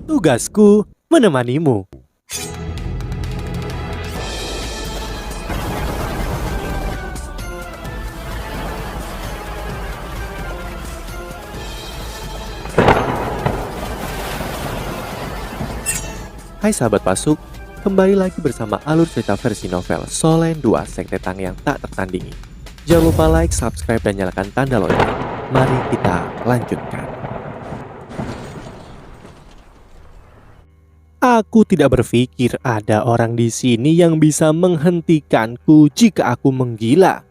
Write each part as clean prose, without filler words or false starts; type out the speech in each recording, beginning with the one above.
Tugasku menemanimu. Hai sahabat Pasuk, kembali lagi bersama alur cerita versi novel Solen 2 Sekte Tang yang tak tertandingi. Jangan lupa like, subscribe, dan nyalakan tanda lonceng. Mari kita lanjutkan. Aku tidak berpikir ada orang di sini yang bisa menghentikanku jika aku menggila.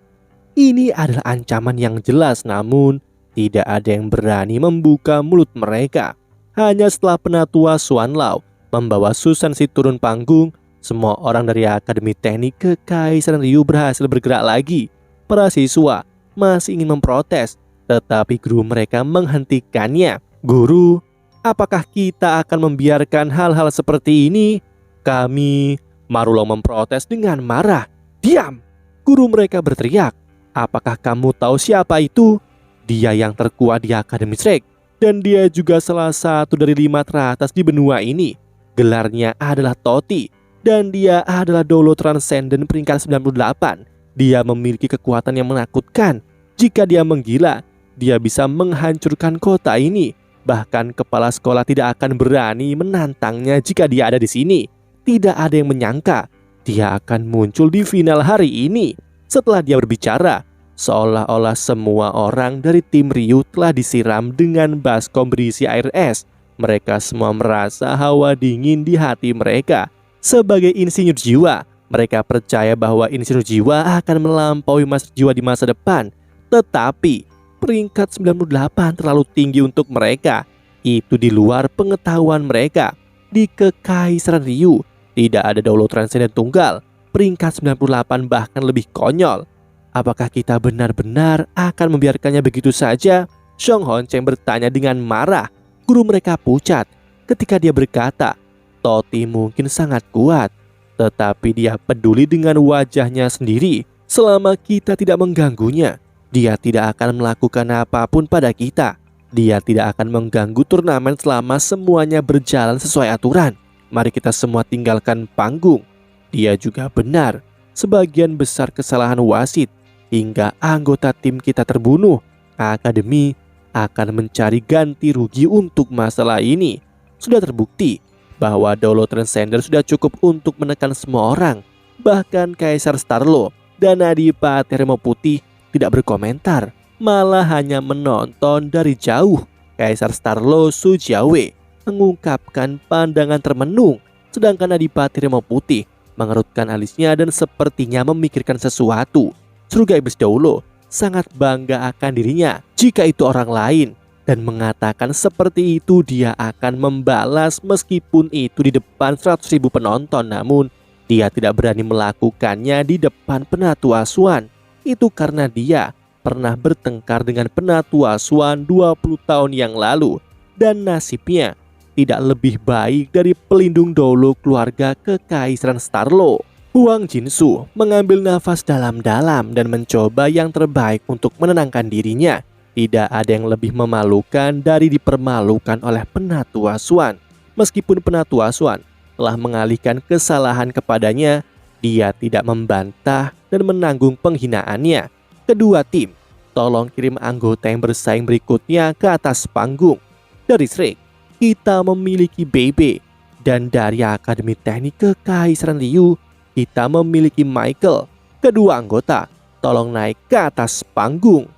Ini adalah ancaman yang jelas, namun tidak ada yang berani membuka mulut mereka. Hanya setelah Penatua Xuan Lao membawa Susan Si turun panggung, semua orang dari Akademi Teknik Kekaisaran Ryu berhasil bergerak lagi. Para siswa masih ingin memprotes, tetapi guru mereka menghentikannya. Guru, apakah kita akan membiarkan hal-hal seperti ini? Kami, Marulong memprotes dengan marah. Diam! Guru mereka berteriak. Apakah kamu tahu siapa itu? Dia yang terkuat di Akademi Shrek, dan dia juga salah satu dari 5 teratas di benua ini. Gelarnya adalah Toti, dan dia adalah Dolo Transcendent peringkat 98. Dia memiliki kekuatan yang menakutkan. Jika dia menggila, dia bisa menghancurkan kota ini. Bahkan kepala sekolah tidak akan berani menantangnya jika dia ada di sini. Tidak ada yang menyangka dia akan muncul di final hari ini. Setelah dia berbicara, seolah-olah semua orang dari tim Ryu telah disiram dengan baskom berisi air es. Mereka semua merasa hawa dingin di hati mereka. Sebagai insinyur jiwa, mereka percaya bahwa insinyur jiwa akan melampaui master jiwa di masa depan. Tetapi peringkat 98 terlalu tinggi untuk mereka. Itu di luar pengetahuan mereka. Di Kekaisaran Ryu tidak ada Dolo Transcendent tunggal. Peringkat 98 bahkan lebih konyol. Apakah kita benar-benar akan membiarkannya begitu saja? Song Hon Cheng bertanya dengan marah. Guru mereka pucat ketika dia berkata, Toti mungkin sangat kuat, tetapi dia peduli dengan wajahnya sendiri. Selama kita tidak mengganggunya, dia tidak akan melakukan apapun pada kita. Dia tidak akan mengganggu turnamen selama semuanya berjalan sesuai aturan. Mari kita semua tinggalkan panggung. Dia juga benar, sebagian besar kesalahan wasit hingga anggota tim kita terbunuh. Akademi akan mencari ganti rugi untuk masalah ini. Sudah terbukti bahwa Dolo Transcender sudah cukup untuk menekan semua orang. Bahkan Kaisar Starlo dan Adipati Remo Putih tidak berkomentar, malah hanya menonton dari jauh. Kaisar Starlo Su Jiawe mengungkapkan pandangan termenung, sedangkan Adipati Remo Putih mengerutkan alisnya dan sepertinya memikirkan sesuatu. Surga Iblis Daulo sangat bangga akan dirinya jika itu orang lain, dan mengatakan seperti itu dia akan membalas meskipun itu di depan 100.000 penonton. Namun dia tidak berani melakukannya di depan Penatua Xuan. Itu karena dia pernah bertengkar dengan Penatua Xuan 20 tahun yang lalu, dan nasibnya tidak lebih baik dari pelindung Dolo keluarga Kekaisaran Starlo. Huang Jinsu mengambil nafas dalam-dalam dan mencoba yang terbaik untuk menenangkan dirinya. Tidak ada yang lebih memalukan dari dipermalukan oleh Penatua Xuan. Meskipun Penatua Xuan telah mengalihkan kesalahan kepadanya, dia tidak membantah dan menanggung penghinaannya. Kedua tim, tolong kirim anggota yang bersaing berikutnya ke atas panggung. Dari Shrek, kita memiliki Bebe, dan dari Akademi Teknik Kekaisaran Ryu, kita memiliki Michael. Kedua anggota, tolong naik ke atas panggung.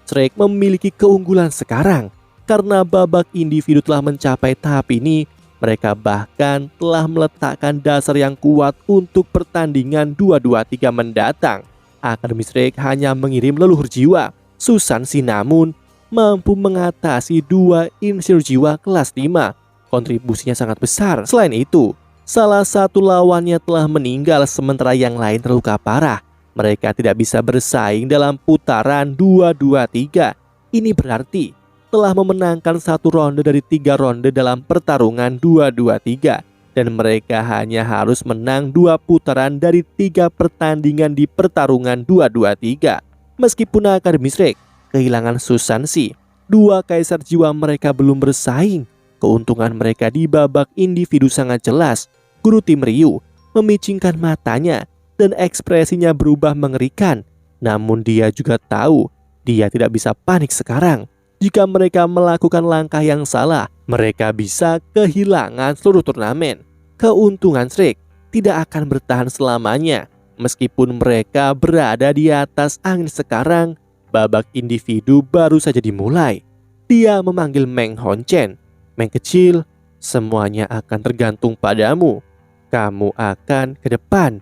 Shrek memiliki keunggulan sekarang. Karena babak individu telah mencapai tahap ini, mereka bahkan telah meletakkan dasar yang kuat untuk pertandingan 2-2-3 mendatang. Akademi Shrek hanya mengirim leluhur jiwa. Susan Si namun mampu mengatasi 2 insinyur jiwa kelas 5. Kontribusinya sangat besar. Selain itu, salah satu lawannya telah meninggal sementara yang lain terluka parah. Mereka tidak bisa bersaing dalam putaran 2-2-3. Ini berarti telah memenangkan 1 ronde dari 3 ronde dalam pertarungan 2-2-3. Dan mereka hanya harus menang 2 putaran dari 3 pertandingan di pertarungan 2-2-3. Meskipun Akademi Shrek kehilangan Susan Si, 2 kaisar jiwa mereka belum bersaing. Keuntungan mereka di babak individu sangat jelas. Guru tim Ryu memicingkan matanya dan ekspresinya berubah mengerikan. Namun dia juga tahu dia tidak bisa panik sekarang. Jika mereka melakukan langkah yang salah, mereka bisa kehilangan seluruh turnamen. Keuntungan Shrek tidak akan bertahan selamanya. Meskipun mereka berada di atas angin sekarang, babak individu baru saja dimulai. Dia memanggil Meng Honchen. Meng kecil, semuanya akan tergantung padamu. Kamu akan ke depan.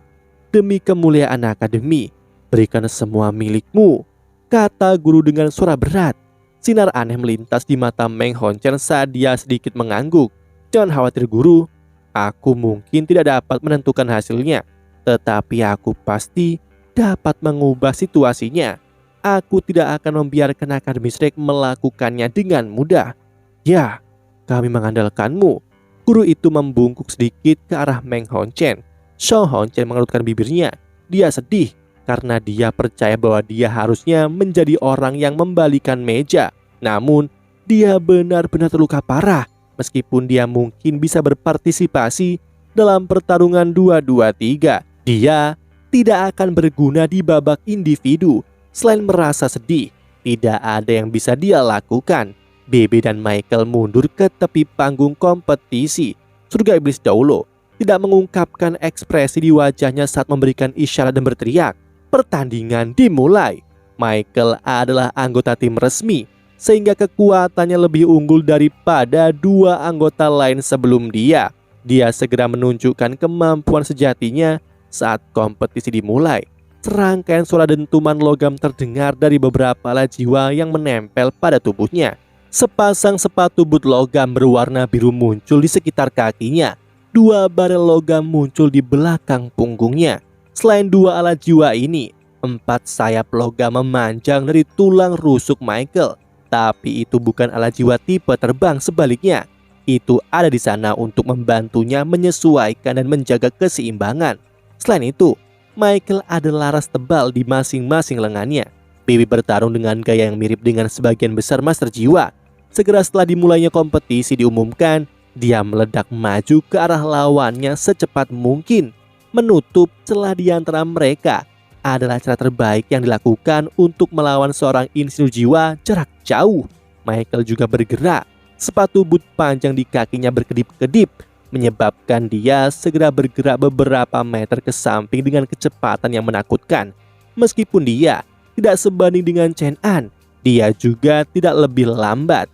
Demi kemuliaan akademi, berikan semua milikmu, kata guru dengan suara berat. Sinar aneh melintas di mata Meng Honchen saat dia sedikit mengangguk. Jangan khawatir guru, aku mungkin tidak dapat menentukan hasilnya, tetapi aku pasti dapat mengubah situasinya. Aku tidak akan membiarkan Akademi Shrek melakukannya dengan mudah. Ya, kami mengandalkanmu. Guru itu membungkuk sedikit ke arah Meng Honchen. Shou Honchen mengerutkan bibirnya. Dia sedih karena dia percaya bahwa dia harusnya menjadi orang yang membalikan meja. Namun, dia benar-benar terluka parah. Meskipun dia mungkin bisa berpartisipasi dalam pertarungan 2-2-3, dia tidak akan berguna di babak individu. Selain merasa sedih, tidak ada yang bisa dia lakukan. Bebe dan Michael mundur ke tepi panggung kompetisi. Surga Iblis Daulo tidak mengungkapkan ekspresi di wajahnya saat memberikan isyarat dan berteriak. Pertandingan dimulai. Michael adalah anggota tim resmi, sehingga kekuatannya lebih unggul daripada dua anggota lain sebelum dia. Dia segera menunjukkan kemampuan sejatinya saat kompetisi dimulai. Serangkaian suara dentuman logam terdengar dari beberapa alat jiwa yang menempel pada tubuhnya. Sepasang sepatu boot logam berwarna biru muncul di sekitar kakinya. Dua barel logam muncul di belakang punggungnya. Selain dua alat jiwa ini, 4 sayap logam memanjang dari tulang rusuk Michael. Tapi itu bukan alat jiwa tipe terbang, sebaliknya. Itu ada di sana untuk membantunya menyesuaikan dan menjaga keseimbangan. Selain itu, Michael ada laras tebal di masing-masing lengannya. Bibi bertarung dengan gaya yang mirip dengan sebagian besar master jiwa. Segera setelah dimulainya kompetisi diumumkan, dia meledak maju ke arah lawannya secepat mungkin. Menutup celah di antara mereka adalah cara terbaik yang dilakukan untuk melawan seorang insinyur jiwa jarak jauh. Michael juga bergerak. Sepatu boot panjang di kakinya berkedip-kedip, menyebabkan dia segera bergerak beberapa meter ke samping dengan kecepatan yang menakutkan. Meskipun dia tidak sebanding dengan Chen An, dia juga tidak lebih lambat.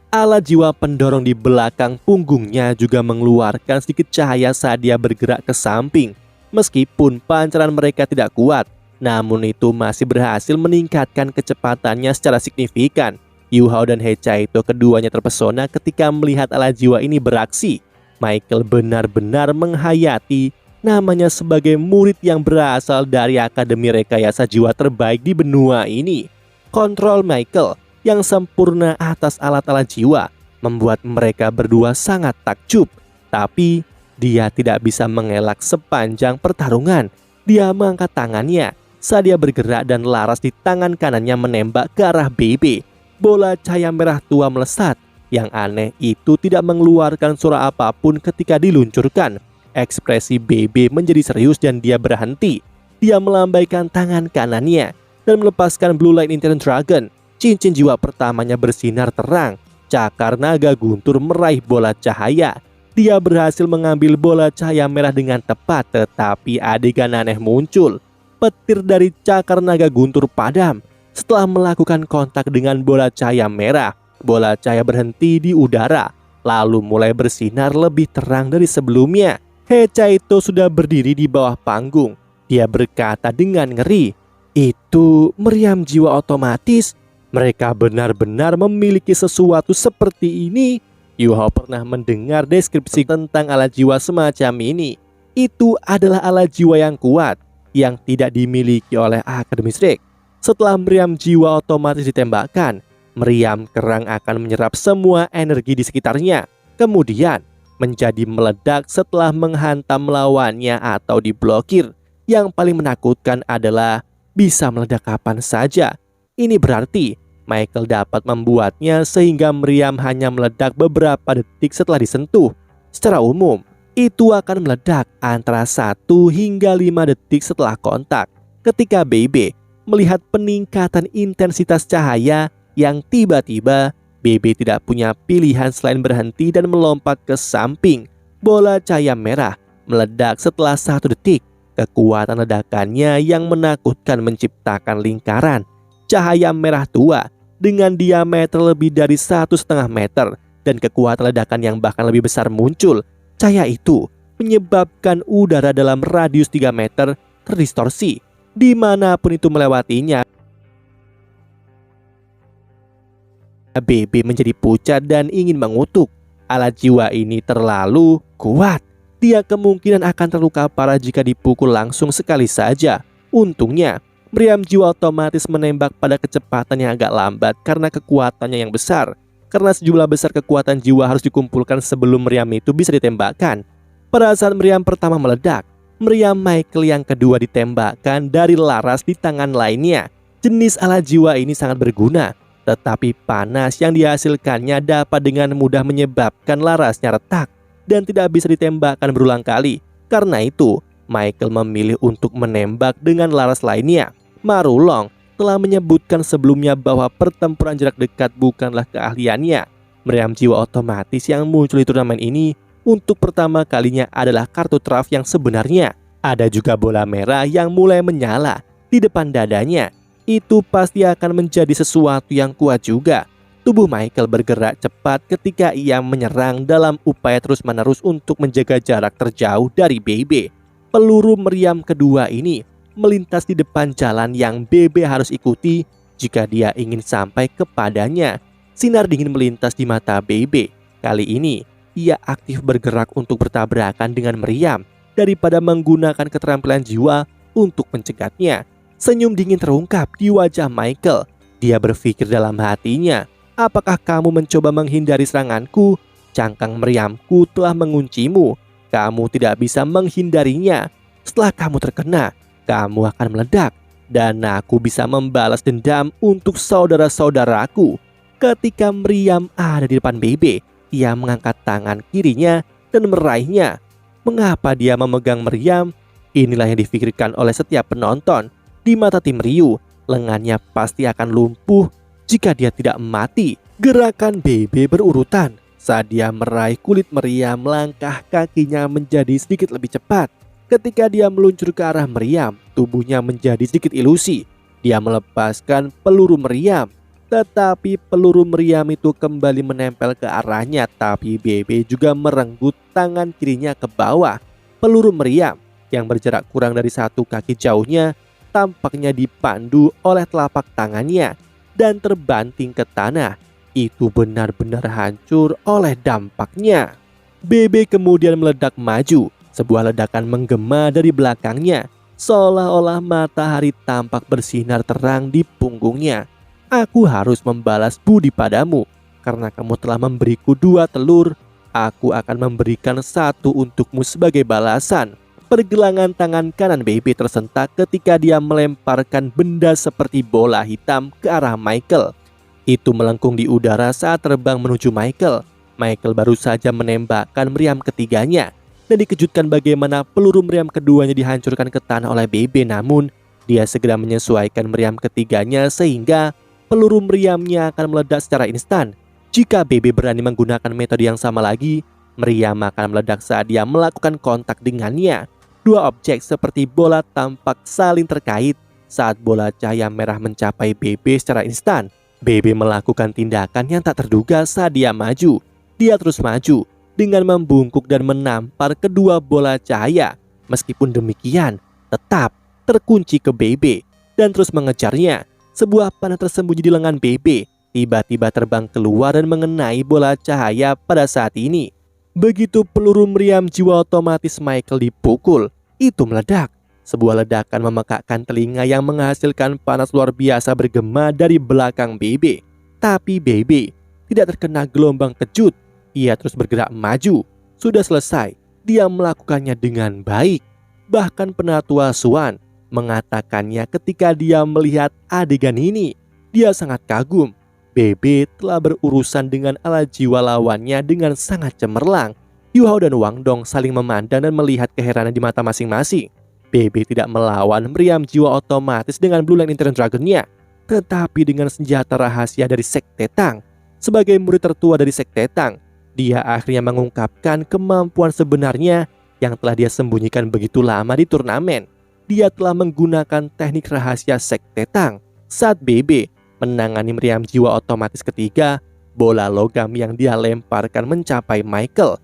Alat jiwa pendorong di belakang punggungnya juga mengeluarkan sedikit cahaya saat dia bergerak ke samping. Meskipun pancaran mereka tidak kuat, namun itu masih berhasil meningkatkan kecepatannya secara signifikan. Yu Hao dan He Chaito keduanya terpesona ketika melihat alat jiwa ini beraksi. Michael benar-benar menghayati namanya sebagai murid yang berasal dari Akademi Rekayasa Jiwa terbaik di benua ini. Kontrol Michael yang sempurna atas alat-alat jiwa membuat mereka berdua sangat takjub. Tapi dia tidak bisa mengelak sepanjang pertarungan. Dia mengangkat tangannya saat dia bergerak dan laras di tangan kanannya menembak ke arah BB. Bola cahaya merah tua melesat. Yang aneh itu tidak mengeluarkan suara apapun ketika diluncurkan. Ekspresi BB menjadi serius dan dia berhenti. Dia melambaikan tangan kanannya dan melepaskan Blue Light Intent Dragon. Cincin jiwa pertamanya bersinar terang. Cakar naga guntur meraih bola cahaya. Dia berhasil mengambil bola cahaya merah dengan tepat, tetapi adegan aneh muncul. Petir dari cakar naga guntur padam. Setelah melakukan kontak dengan bola cahaya merah, bola cahaya berhenti di udara, lalu mulai bersinar lebih terang dari sebelumnya. He Chaito sudah berdiri di bawah panggung. Dia berkata dengan ngeri, "Itu meriam jiwa otomatis. Mereka benar-benar memiliki sesuatu seperti ini." Yu Hao pernah mendengar deskripsi tentang alat jiwa semacam ini. Itu adalah alat jiwa yang kuat yang tidak dimiliki oleh Akademi Shrek. Setelah meriam jiwa otomatis ditembakkan, meriam kerang akan menyerap semua energi di sekitarnya, kemudian menjadi meledak setelah menghantam lawannya atau diblokir. Yang paling menakutkan adalah bisa meledak kapan saja. Ini berarti Michael dapat membuatnya sehingga meriam hanya meledak beberapa detik setelah disentuh. Secara umum, itu akan meledak antara 1 hingga 5 detik setelah kontak. Ketika BB melihat peningkatan intensitas cahaya yang tiba-tiba, BB tidak punya pilihan selain berhenti dan melompat ke samping. Bola cahaya merah meledak setelah 1 detik. Kekuatan ledakannya yang menakutkan menciptakan lingkaran cahaya merah tua dengan diameter lebih dari 1,5 meter dan kekuatan ledakan yang bahkan lebih besar muncul. Cahaya itu menyebabkan udara dalam radius 3 meter terdistorsi. Dimanapun itu melewatinya, BB menjadi pucat dan ingin mengutuk. Alat jiwa ini terlalu kuat. Dia kemungkinan akan terluka parah jika dipukul langsung sekali saja. Untungnya, meriam jiwa otomatis menembak pada kecepatan yang agak lambat karena kekuatannya yang besar. Karena sejumlah besar kekuatan jiwa harus dikumpulkan sebelum meriam itu bisa ditembakkan. Pada saat meriam pertama meledak, meriam Michael yang kedua ditembakkan dari laras di tangan lainnya. Jenis alat jiwa ini sangat berguna, tetapi panas yang dihasilkannya dapat dengan mudah menyebabkan larasnya retak dan tidak bisa ditembakkan berulang kali. Karena itu, Michael memilih untuk menembak dengan laras lainnya. Marulong telah menyebutkan sebelumnya bahwa pertempuran jarak dekat bukanlah keahliannya. Meriam jiwa otomatis yang muncul di turnamen ini untuk pertama kalinya adalah kartu traf yang sebenarnya. Ada juga bola merah yang mulai menyala di depan dadanya. Itu pasti akan menjadi sesuatu yang kuat juga. Tubuh Michael bergerak cepat ketika ia menyerang dalam upaya terus-menerus untuk menjaga jarak terjauh dari BB. Peluru meriam kedua ini melintas di depan jalan yang BB harus ikuti jika dia ingin sampai kepadanya. Sinar dingin melintas di mata BB. Kali ini, ia aktif bergerak untuk bertabrakan dengan meriam daripada menggunakan keterampilan jiwa untuk mencegatnya. Senyum dingin terungkap di wajah Michael. Dia berpikir dalam hatinya, apakah kamu mencoba menghindari seranganku? Cangkang meriamku telah menguncimu. Kamu tidak bisa menghindarinya. Setelah kamu terkena, kamu akan meledak dan aku bisa membalas dendam untuk saudara-saudaraku. Ketika meriam ada di depan BB, ia mengangkat tangan kirinya dan meraihnya. Mengapa dia memegang meriam? Inilah yang difikirkan oleh setiap penonton. Di mata tim Ryu, lengannya pasti akan lumpuh jika dia tidak mati. Gerakan BB berurutan. Saat dia meraih kulit meriam, langkah kakinya menjadi sedikit lebih cepat. Ketika dia meluncur ke arah meriam, tubuhnya menjadi sedikit ilusi. Dia melepaskan peluru meriam, tetapi peluru meriam itu kembali menempel ke arahnya. Tapi BB juga merenggut tangan kirinya ke bawah. Peluru meriam yang berjarak kurang dari 1 kaki jauhnya tampaknya dipandu oleh telapak tangannya dan terbanting ke tanah. Itu benar-benar hancur oleh dampaknya. BB kemudian meledak maju. Sebuah ledakan menggema dari belakangnya, seolah-olah matahari tampak bersinar terang di punggungnya. Aku harus membalas budi padamu, karena kamu telah memberiku 2 telur. Aku akan memberikan 1 untukmu sebagai balasan. Pergelangan tangan kanan BB tersentak ketika dia melemparkan benda seperti bola hitam ke arah Michael. Itu melengkung di udara saat terbang menuju Michael. Michael baru saja menembakkan meriam ketiganya dan dikejutkan bagaimana peluru meriam keduanya dihancurkan ke tanah oleh BB. Namun, dia segera menyesuaikan meriam ketiganya sehingga peluru meriamnya akan meledak secara instan. Jika BB berani menggunakan metode yang sama lagi, meriam akan meledak saat dia melakukan kontak dengannya. 2 objek seperti bola tampak saling terkait saat bola cahaya merah mencapai BB secara instan. BB melakukan tindakan yang tak terduga saat dia maju. Dia terus maju dengan membungkuk dan menampar kedua bola cahaya. Meskipun demikian, tetap terkunci ke BB dan terus mengejarnya. Sebuah panah tersembunyi di lengan BB tiba-tiba terbang keluar dan mengenai bola cahaya pada saat ini. Begitu peluru meriam jiwa otomatis Michael dipukul, itu meledak. Sebuah ledakan memekakkan telinga yang menghasilkan panas luar biasa bergema dari belakang BB. Tapi BB tidak terkena gelombang kejut. Ia terus bergerak maju. Sudah selesai, dia melakukannya dengan baik. Bahkan penatua Swan mengatakannya ketika dia melihat adegan ini. Dia sangat kagum BB telah berurusan dengan ala jiwa lawannya dengan sangat cemerlang. Yu Hao dan Wang Dong saling memandang dan melihat keheranan di mata masing-masing. BB tidak melawan meriam jiwa otomatis dengan Blue Line Intelligent Dragon-nya, tetapi dengan senjata rahasia dari Sekte Tang. Sebagai murid tertua dari Sekte Tang, dia akhirnya mengungkapkan kemampuan sebenarnya yang telah dia sembunyikan begitu lama di turnamen. Dia telah menggunakan teknik rahasia Sekte Tang saat BB menangani meriam jiwa otomatis ketiga. Bola logam yang dia lemparkan mencapai Michael.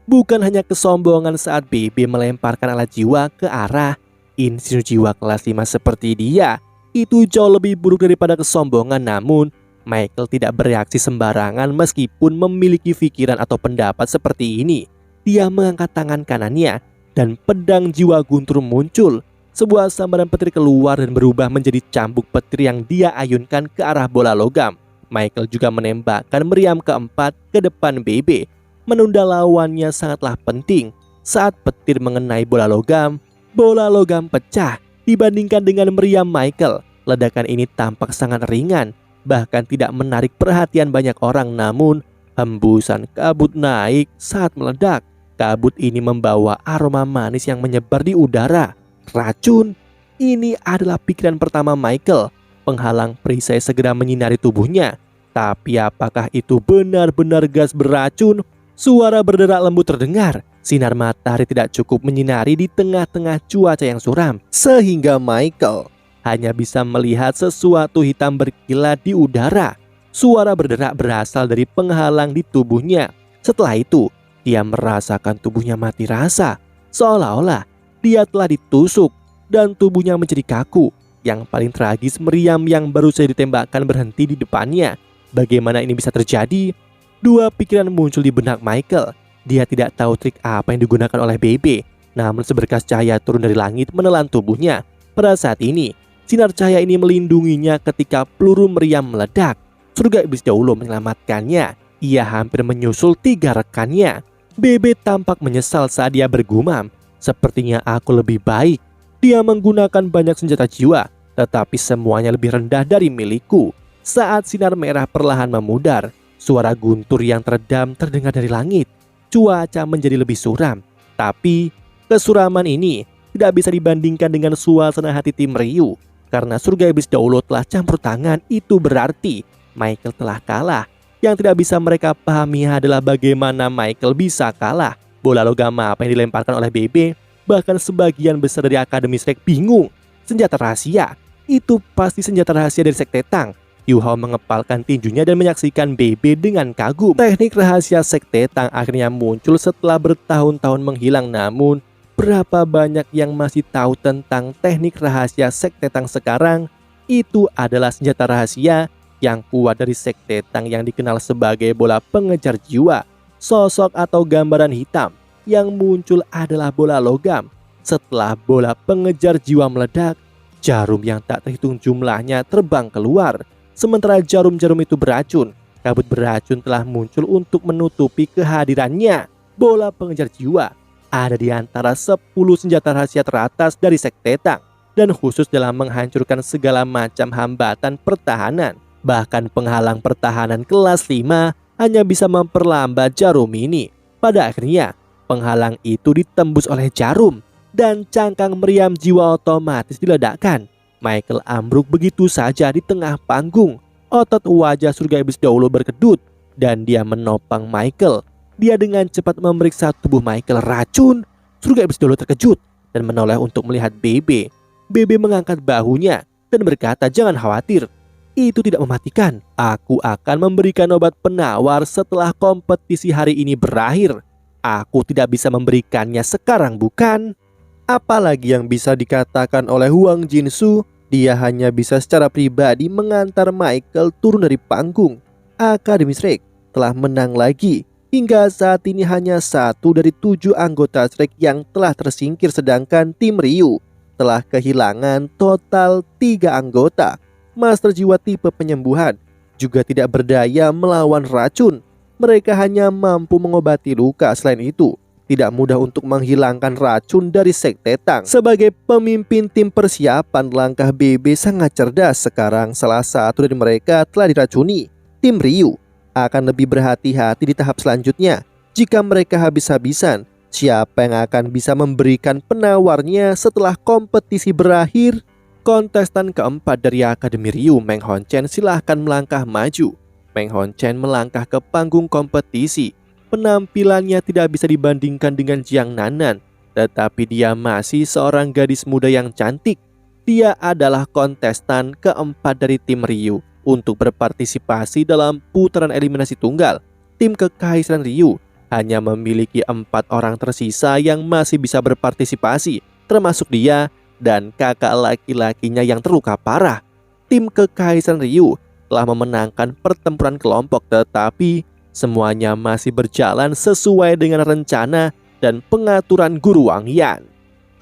Bukan hanya kesombongan saat BB melemparkan alat jiwa ke arah insinyur jiwa kelas 5 seperti dia, itu jauh lebih buruk daripada kesombongan. Namun Michael tidak bereaksi sembarangan meskipun memiliki pikiran atau pendapat seperti ini. Dia mengangkat tangan kanannya dan pedang jiwa guntur muncul. Sebuah sambaran petir keluar dan berubah menjadi cambuk petir yang dia ayunkan ke arah bola logam. Michael juga menembakkan meriam keempat ke depan BB. Menunda lawannya sangatlah penting. Saat petir mengenai bola logam pecah. Dibandingkan dengan meriam Michael, ledakan ini tampak sangat ringan, bahkan tidak menarik perhatian banyak orang. Namun hembusan kabut naik saat meledak. Kabut ini membawa aroma manis yang menyebar di udara. Racun. Ini adalah pikiran pertama Michael. Penghalang perisai segera menyinari tubuhnya. Tapi apakah itu benar-benar gas beracun? Suara berderak lembut terdengar. Sinar matahari tidak cukup menyinari di tengah-tengah cuaca yang suram, sehingga Michael hanya bisa melihat sesuatu hitam berkilat di udara. Suara berderak berasal dari penghalang di tubuhnya. Setelah itu, dia merasakan tubuhnya mati rasa, seolah-olah dia telah ditusuk dan tubuhnya menjadi kaku. Yang paling tragis, meriam yang baru saja ditembakkan berhenti di depannya. Bagaimana ini bisa terjadi? Dua pikiran muncul di benak Michael. Dia tidak tahu trik apa yang digunakan oleh BB, namun seberkas cahaya turun dari langit menelan tubuhnya. Pada saat ini, sinar cahaya ini melindunginya ketika peluru meriam meledak. Surga Iblis dahulu menyelamatkannya. Ia hampir menyusul 3 rekannya. BB tampak menyesal saat dia bergumam, "Sepertinya aku lebih baik. Dia menggunakan banyak senjata jiwa, tetapi semuanya lebih rendah dari milikku." Saat sinar merah perlahan memudar, suara guntur yang teredam terdengar dari langit. Cuaca menjadi lebih suram, tapi kesuraman ini tidak bisa dibandingkan dengan suasana hati tim Ryu. Karena surga iblis dahulu telah campur tangan, itu berarti Michael telah kalah. Yang tidak bisa mereka pahami adalah bagaimana Michael bisa kalah. Bola logam apa yang dilemparkan oleh BB, bahkan sebagian besar dari Akademi Strike bingung. Senjata rahasia, itu pasti senjata rahasia dari Sekte Tang. Yu Hao mengepalkan tinjunya dan menyaksikan BB dengan kagum. Teknik rahasia Sekte Tang akhirnya muncul setelah bertahun-tahun menghilang. Namun, berapa banyak yang masih tahu tentang teknik rahasia Sekte Tang sekarang? Itu adalah senjata rahasia yang kuat dari Sekte Tang yang dikenal sebagai bola pengejar jiwa. Sosok atau gambaran hitam yang muncul adalah bola logam. Setelah bola pengejar jiwa meledak, jarum yang tak terhitung jumlahnya terbang keluar. Sementara jarum-jarum itu beracun, kabut beracun telah muncul untuk menutupi kehadirannya. Bola pengejar jiwa ada di antara 10 senjata rahasia teratas dari Sekte Tang, dan khusus dalam menghancurkan segala macam hambatan pertahanan. Bahkan penghalang pertahanan kelas 5 hanya bisa memperlambat jarum ini. Pada akhirnya, penghalang itu ditembus oleh jarum, dan cangkang meriam jiwa otomatis diledakkan. Michael ambruk begitu saja di tengah panggung. Otot wajah surga iblis dahulu berkedut dan dia menopang Michael. Dia dengan cepat memeriksa tubuh Michael. Racun! Surga iblis dahulu terkejut dan menoleh untuk melihat BB. BB mengangkat bahunya dan berkata, "Jangan khawatir, itu tidak mematikan. Aku akan memberikan obat penawar setelah kompetisi hari ini berakhir. Aku tidak bisa memberikannya sekarang, bukan?" Apalagi yang bisa dikatakan oleh Huang Jinsu? Dia hanya bisa secara pribadi mengantar Michael turun dari panggung. Akademi Strike telah menang lagi. Hingga saat ini hanya 1 dari 7 anggota Strike yang telah tersingkir, sedangkan tim Ryu telah kehilangan total 3 anggota. Master jiwa tipe penyembuhan juga tidak berdaya melawan racun. Mereka hanya mampu mengobati luka. Selain itu, tidak mudah untuk menghilangkan racun dari Sekte Tang. Sebagai pemimpin tim persiapan, langkah BB sangat cerdas. Sekarang salah satu dari mereka telah diracuni. Tim Ryu akan lebih berhati-hati di tahap selanjutnya. Jika mereka habis-habisan, siapa yang akan bisa memberikan penawarnya setelah kompetisi berakhir? Kontestan keempat dari Akademi Ryu, Meng Honchen, silahkan melangkah maju. Meng Honchen melangkah ke panggung kompetisi. Penampilannya tidak bisa dibandingkan dengan Jiang Nanan, tetapi dia masih seorang gadis muda yang cantik. Dia adalah kontestan keempat dari tim Ryu untuk berpartisipasi dalam putaran eliminasi tunggal. Tim Kekaisaran Ryu hanya memiliki 4 orang tersisa yang masih bisa berpartisipasi, termasuk dia dan kakak laki-lakinya yang terluka parah. Tim Kekaisaran Ryu telah memenangkan pertempuran kelompok, tetapi semuanya masih berjalan sesuai dengan rencana dan pengaturan Guru Wang Yan.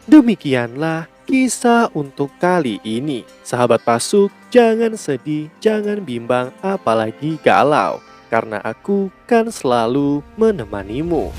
Demikianlah kisah untuk kali ini. Sahabat Pasuk, jangan sedih, jangan bimbang, apalagi galau, karena aku kan selalu menemanimu.